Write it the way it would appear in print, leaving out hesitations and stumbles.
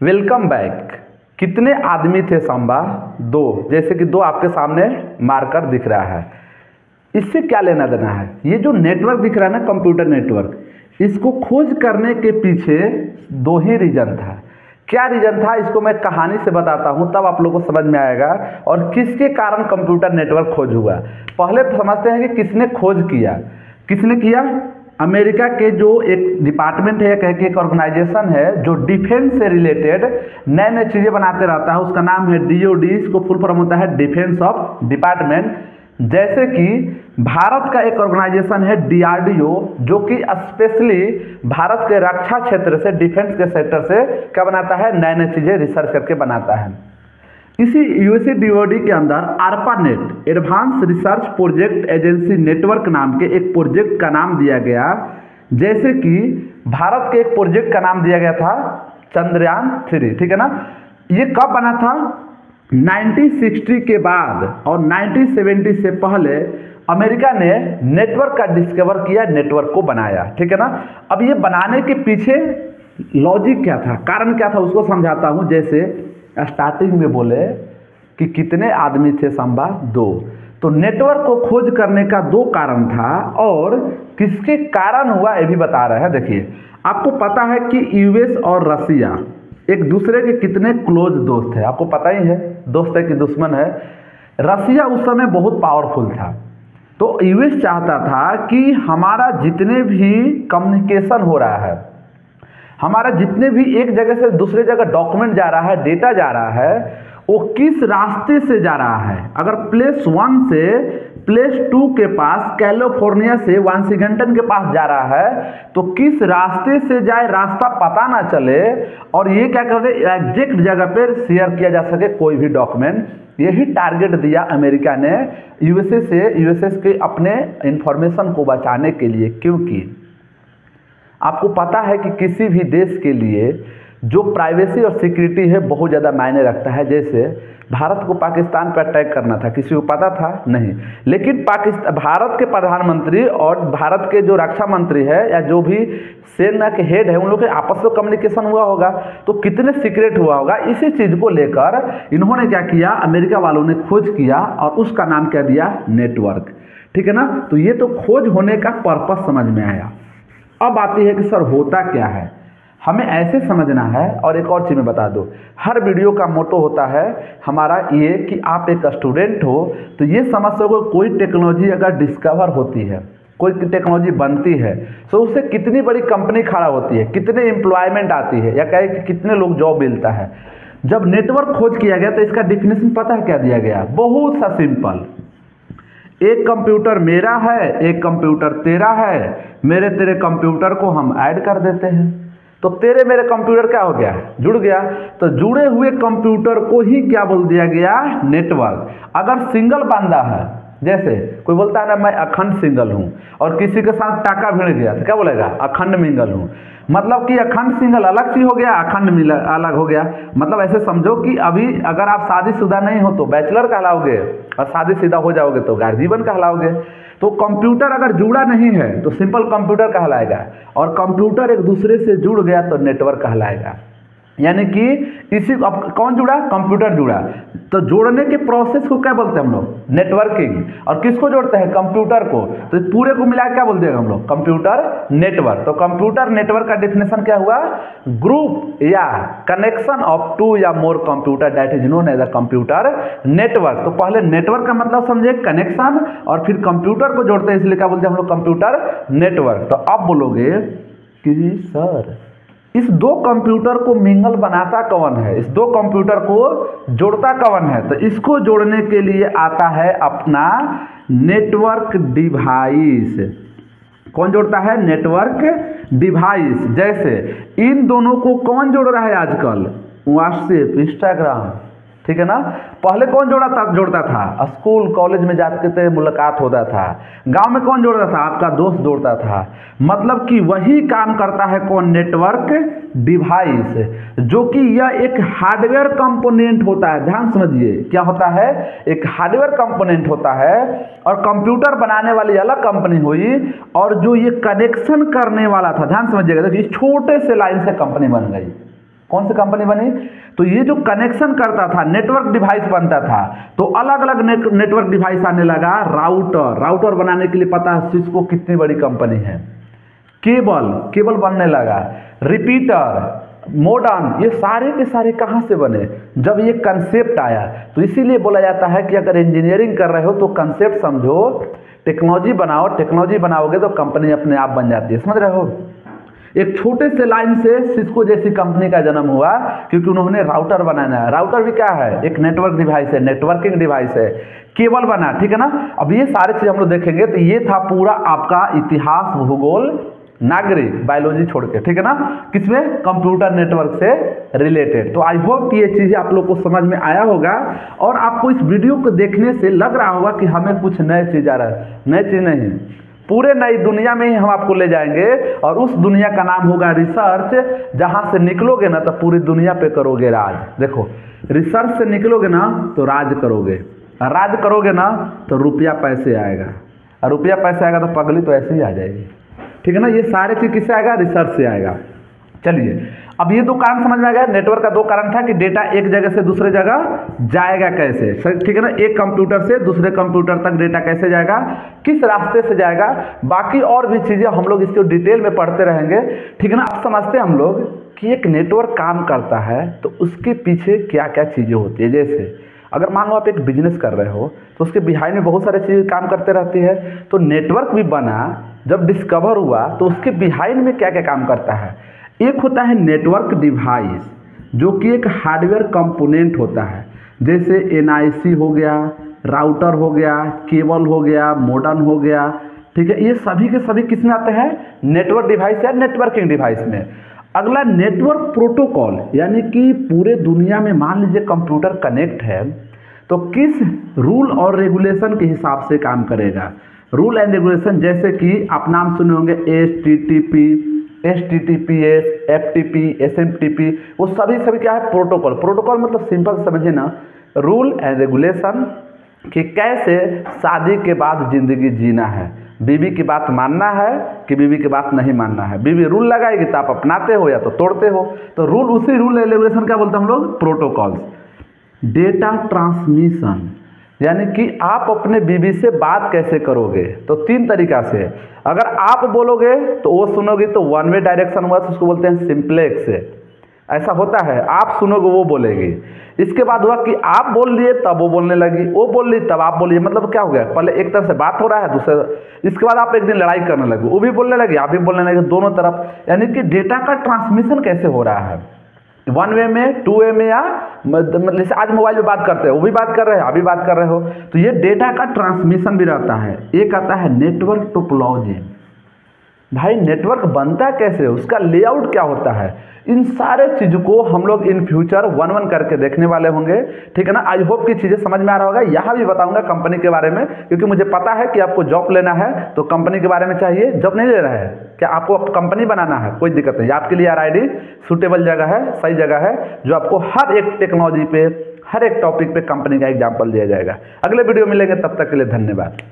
Welcome back. कितने आदमी थे सांबा? दो। जैसे कि दो आपके सामने मार्कर दिख रहा है। इससे क्या लेना देना है? ये जो नेटवर्क दिख रहा है ना, कंप्यूटर नेटवर्क, इसको खोज करने के पीछे दो ही रीजन था। क्या रीजन था इसको मैं कहानी से बताता हूँ, तब आप लोगों को समझ में आएगा और किसके कारण कंप्यूटर नेटवर्क खोज हुआ। पहले समझते हैं कि किसने खोज किया। किसने किया? अमेरिका के जो एक डिपार्टमेंट है, कह के एक ऑर्गेनाइजेशन है जो डिफेंस से रिलेटेड नए नए चीज़ें बनाते रहता है, उसका नाम है DOD। इसको फुल फॉर्म होता है डिफेंस ऑफ डिपार्टमेंट। जैसे कि भारत का एक ऑर्गेनाइजेशन है DRDO, जो कि स्पेशली भारत के रक्षा क्षेत्र से, डिफेंस के सेक्टर से क्या बनाता है? नए नए चीज़ें रिसर्च करके बनाता है। इसी USA DOD के अंदर ARPANET advance research project agency network नाम के एक प्रोजेक्ट का नाम दिया गया। जैसे कि भारत के एक प्रोजेक्ट का नाम दिया गया था चंद्रयान 3, ठीक है ना। ये कब बना था? 1960 के बाद और 1970 से पहले अमेरिका ने नेटवर्क का डिस्कवर किया, नेटवर्क को बनाया, ठीक है ना। अब ये बनाने के पीछे लॉजिक क्या था, कारण क्या था, उसको समझाता हूँ। जैसे स्टार्टिंग में बोले कि कितने आदमी थे सांबा? दो। तो नेटवर्क को खोज करने का दो कारण था और किसके कारण हुआ ये भी बता रहे हैं। देखिए, आपको पता है कि US और रसिया एक दूसरे के कितने क्लोज दोस्त है, आपको पता ही है। दोस्त है कि दुश्मन है? रसिया उस समय बहुत पावरफुल था, तो US चाहता था कि हमारा जितने भी कम्युनिकेशन हो रहा है, हमारा जितने भी एक जगह से दूसरे जगह डॉक्यूमेंट जा रहा है, डेटा जा रहा है, वो किस रास्ते से जा रहा है। अगर प्लेस 1 से प्लेस 2 के पास, कैलिफोर्निया से वाशिंगटन के पास जा रहा है, तो किस रास्ते से जाए, रास्ता पता ना चले और ये क्या कर रहे, एग्जैक्ट जगह पर शेयर किया जा सके कोई भी डॉक्यूमेंट। यही टारगेट दिया अमेरिका ने यूएसए के अपने इंफॉर्मेशन को बचाने के लिए। क्योंकि आपको पता है कि किसी भी देश के लिए जो प्राइवेसी और सिक्योरिटी है बहुत ज़्यादा मायने रखता है। जैसे भारत को पाकिस्तान पर अटैक करना था, किसी को पता था? नहीं। लेकिन भारत के प्रधानमंत्री और भारत के जो रक्षा मंत्री है या जो भी सेना के हेड है, उन लोग के आपस में कम्युनिकेशन हुआ होगा, तो कितने सीक्रेट हुआ होगा। इसी चीज़ को लेकर इन्होंने क्या किया, अमेरिका वालों ने खोज किया और उसका नाम क्या दिया? नेटवर्क, ठीक है ना। तो ये तो खोज होने का पर्पस समझ में आया। अब आती है कि सर होता क्या है, हमें ऐसे समझना है। और एक और चीज़ मैं बता दूं, हर वीडियो का मोटो होता है हमारा ये कि आप एक स्टूडेंट हो तो ये समझ सको कोई टेक्नोलॉजी अगर डिस्कवर होती है, कोई टेक्नोलॉजी बनती है, तो उससे कितनी बड़ी कंपनी खड़ा होती है, कितने एम्प्लॉयमेंट आती है, या कहे कि कितने लोग जॉब मिलता है। जब नेटवर्क खोज किया गया तो इसका डिफिनेशन पता है क्या दिया गया? बहुत सा सिंपल। एक कंप्यूटर मेरा है, एक कंप्यूटर तेरा है, मेरे तेरे कंप्यूटर को हम ऐड कर देते हैं, तो तेरे मेरे कंप्यूटर क्या हो गया? जुड़ गया। तो जुड़े हुए कंप्यूटर को ही क्या बोल दिया गया? नेटवर्क। अगर सिंगल बंदा है, जैसे कोई बोलता है ना मैं अखंड सिंगल हूँ और किसी के साथ टाका भिड़ गया, तो क्या बोलेगा? अखंड मिंगल हूँ। मतलब कि अखंड सिंगल अलग चीज हो गया, अखंड मिंगल अलग हो गया। मतलब ऐसे समझो कि अभी अगर आप शादीशुदा नहीं हो तो बैचलर कहलाओगे और शादीशुदा हो जाओगे तो गैर जीवन कहलाओगे। तो कंप्यूटर अगर जुड़ा नहीं है तो सिंपल कंप्यूटर कहलाएगा, और कंप्यूटर एक दूसरे से जुड़ गया तो नेटवर्क कहलाएगा। यानी कि इसी अब कौन जुड़ा? कंप्यूटर जुड़ा। तो जोड़ने के प्रोसेस को क्या बोलते हैं हम लोग? नेटवर्किंग। और किसको जोड़ते हैं? कंप्यूटर को। तो पूरे को मिला क्या बोलते हैं हम लोग? Computer network. तो कंप्यूटर नेटवर्क का डेफिनेशन क्या हुआ? ग्रुप या कनेक्शन ऑफ 2 या more computer that is known as a computer network. तो पहले नेटवर्क का मतलब समझे कनेक्शन, और फिर कंप्यूटर को जोड़ते हैं, इसलिए क्या बोलते हैं हम लोग? Computer network. तो अब बोलोगे कि सर इस दो कंप्यूटर को मिंगल बनाता कौन है, इस दो कंप्यूटर को जोड़ता कौन है? तो इसको जोड़ने के लिए आता है अपना नेटवर्क डिवाइस। कौन जोड़ता है? Network device. जैसे इन दोनों को कौन जोड़ रहा है आजकल? व्हाट्सएप, इंस्टाग्राम, ठीक है ना। पहले कौन जोड़ता था? स्कूल कॉलेज में जाते थे, मुलाकात होता था। गांव में कौन जोड़ता था? आपका दोस्त जोड़ता था। मतलब कि वही काम करता है कौन? नेटवर्क डिवाइस, जो कि यह एक हार्डवेयर कंपोनेंट होता है। ध्यान समझिए, क्या होता है? एक हार्डवेयर कंपोनेंट होता है, और कंप्यूटर बनाने वाली अलग कंपनी हुई, और जो ये कनेक्शन करने वाला था, ध्यान समझिएगा, देखिए छोटे से लाइन से कंपनी बन गई। कौन सी कंपनी बनी? तो ये जो कनेक्शन करता था, नेटवर्क डिवाइस बनता था, तो अलग अलग नेटवर्क डिवाइस आने लगा। राउटर बनाने के लिए पता है सिस्को कितनी बड़ी कंपनी है। केबल बनने लगा, रिपीटर, मॉडर्न, ये सारे के सारे कहाँ से बने? जब ये कंसेप्ट आया। तो इसीलिए बोला जाता है कि अगर इंजीनियरिंग कर रहे हो तो कंसेप्ट समझो, टेक्नोलॉजी बनाओ, टेक्नोलॉजी बनाओगे तो कंपनी अपने आप बन जाती है। समझ रहे हो? एक छोटे से लाइन से सिस्को जैसी कंपनी का जन्म हुआ, क्योंकि उन्होंने राउटर बनाना है। राउटर भी क्या है? एक नेटवर्क डिवाइस है, नेटवर्किंग डिवाइस है। केबल बना, ठीक है ना। अब ये सारे चीज हम लोग देखेंगे। तो ये था पूरा आपका इतिहास, भूगोल, नागरिक, बायोलॉजी छोड़ के, ठीक है ना, किसमें? कंप्यूटर नेटवर्क से रिलेटेड। तो आई होप कि ये चीजें आप लोग को समझ में आया होगा और आपको इस वीडियो को देखने से लग रहा होगा कि हमें कुछ नए चीज आ रहा है। नई चीज नहीं, पूरे नई दुनिया में ही हम आपको ले जाएंगे और उस दुनिया का नाम होगा रिसर्च। जहां से निकलोगे ना तो पूरी दुनिया पे करोगे राज। देखो, रिसर्च से निकलोगे ना तो राज करोगे, राज करोगे ना तो रुपया पैसे आएगा, और रुपया पैसे आएगा तो पगली तो ऐसे ही आ जाएगी, ठीक है ना। ये सारे चीज किससे आएगा? रिसर्च से आएगा। चलिए, अब ये दो कारण समझ में आ गया। नेटवर्क का दो कारण था कि डेटा एक जगह से दूसरे जगह जाएगा कैसे, ठीक है ना। एक कंप्यूटर से दूसरे कंप्यूटर तक डेटा कैसे जाएगा, किस रास्ते से जाएगा, बाकी और भी चीजें हम लोग इसको डिटेल में पढ़ते रहेंगे, ठीक है ना। अब समझते हैं हम लोग कि एक नेटवर्क काम करता है तो उसके पीछे क्या क्या चीजें होती है। जैसे अगर मान लो आप एक बिजनेस कर रहे हो तो उसके बिहाइंड में बहुत सारी चीजें काम करते रहती है। तो नेटवर्क भी बना, जब डिस्कवर हुआ तो उसके बिहाइंड में क्या क्या काम करता है। एक होता है नेटवर्क डिवाइस, जो कि एक हार्डवेयर कंपोनेंट होता है। जैसे NIC हो गया, राउटर हो गया, केबल हो गया, मॉडर्न हो गया, ठीक है। ये सभी के सभी किस में आते हैं? नेटवर्क डिवाइस या नेटवर्किंग डिवाइस में। अगला नेटवर्क प्रोटोकॉल, यानी कि पूरे दुनिया में मान लीजिए कंप्यूटर कनेक्ट है तो किस रूल और रेगुलेशन के हिसाब से काम करेगा। रूल एंड रेगुलेशन, जैसे कि आप नाम सुने होंगे HTTP, HTTPS, FTP, SMTP, वो सभी क्या है? प्रोटोकॉल। प्रोटोकॉल मतलब सिंपल समझिए ना, रूल एंड रेगुलेशन कि कैसे शादी के बाद जिंदगी जीना है, बीवी की बात मानना है कि बीवी की बात नहीं मानना है। बीवी रूल लगाएगी तो आप अपनाते हो या तो तोड़ते हो। तो रूल, उसी रूल एंड रेगुलेशन क्या बोलते हैं हम लोग? प्रोटोकॉल्स। डेटा ट्रांसमिशन, यानी कि आप अपने बीवी से बात कैसे करोगे, तो 3 तरीका से। अगर आप बोलोगे तो वो सुनोगी, तो वन वे डायरेक्शन हुआ, तो उसको बोलते हैं सिंप्लेक्स। ऐसा होता है, आप सुनोगे वो बोलेगी। इसके बाद हुआ कि आप बोल लिए तब वो बोलने लगी, वो बोल ली तब आप बोलिए। मतलब क्या हो गया? पहले एक तरफ से बात हो रहा है, दूसरे, इसके बाद आप एक दिन लड़ाई करने लगे, वो भी बोलने लगे, आप भी बोलने लगे, दोनों तरफ। यानी कि डेटा का ट्रांसमिशन कैसे हो रहा है, 1 वे में, 2 वे में, या जैसे आज मोबाइल पे बात करते हैं, वो भी बात कर रहे हैं, अभी बात कर रहे हो, तो ये डेटा का ट्रांसमिशन भी रहता है। एक आता है नेटवर्क टोपोलॉजी। भाई नेटवर्क बनता कैसे, उसका लेआउट क्या होता है, इन सारे चीज को हम लोग इन फ्यूचर 1-1 करके देखने वाले होंगे, ठीक है ना। आई होप की चीजें समझ में आ रहा होगा। यहाँ भी बताऊंगा कंपनी के बारे में, क्योंकि मुझे पता है कि आपको जॉब लेना है तो कंपनी के बारे में चाहिए। जॉब नहीं ले रहा है क्या, आपको कंपनी बनाना है, कोई दिक्कत नहीं, आपके लिए RID सूटेबल जगह है, सही जगह है, जो आपको हर एक टेक्नोलॉजी पे, हर एक टॉपिक पे कंपनी का एग्जाम्पल दिया जाएगा। अगले वीडियो मिलेंगे, तब तक के लिए धन्यवाद।